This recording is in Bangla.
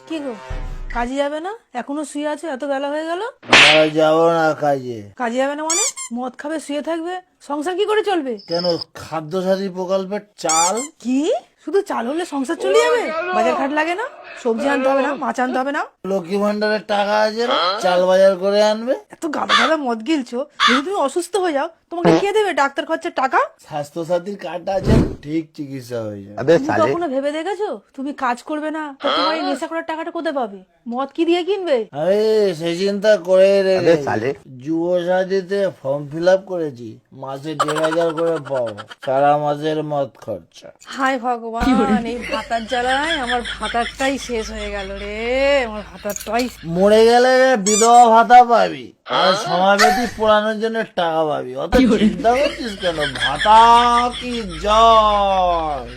কি গো, কাজে যাবে না? এখনো শুয়ে আছে, এত বেলা হয়ে গেল। যাবো না কাজে। কাজে যাবে না মানে? মদ খাবে, শুয়ে থাকবে, সংসার কি করে চলবে? কেন, খাদ্য সাথী প্রকল্পের চাল? কি শুধু চাল হলে সংসার চলে যাবে? বাজার ঘাট লাগে না? সবজি আনতে হবে না? মাছ আনতে হবে না? লক্ষ্মী ভান্ডারের টাকা আছে না, চাল বাজার করে আনবে। এত গাদা গাদা মদ গিলছো, যদি তুমি অসুস্থ হয়ে যাও তোমাকে কে দেবে ডাক্তার খরচার টাকা? স্বাস্থ্য সাথীর কার্ড আছে, ঠিক চিকিৎসা হয়ে যাবে। তুমি কখনো ভেবে দেখেছো তুমি কাজ করবে না তো তোমার এই নেশা করার টাকাটা কোথায় পাবে? মদ কি দিয়ে কিনবে? আরে সেই চিন্তা করে রেখে যুব সাথীতে ফর্ম ফিল আপ করেছি, মাসে 1,500 করে পাবো, সারা মাসের মদ খরচা। হায় ভগবান, এই ভাতার জ্বালায় আমার ভাতারটাই শেষ হয়ে গেল রে। আমার ভাতারটাই মরে গেলে বিধবা ভাতা পাবি আর সমাবেতি পোড়ানোর জন্য টাকা পাবি, অত চিন্তা করছিস কেন? ভাতা কি জয়।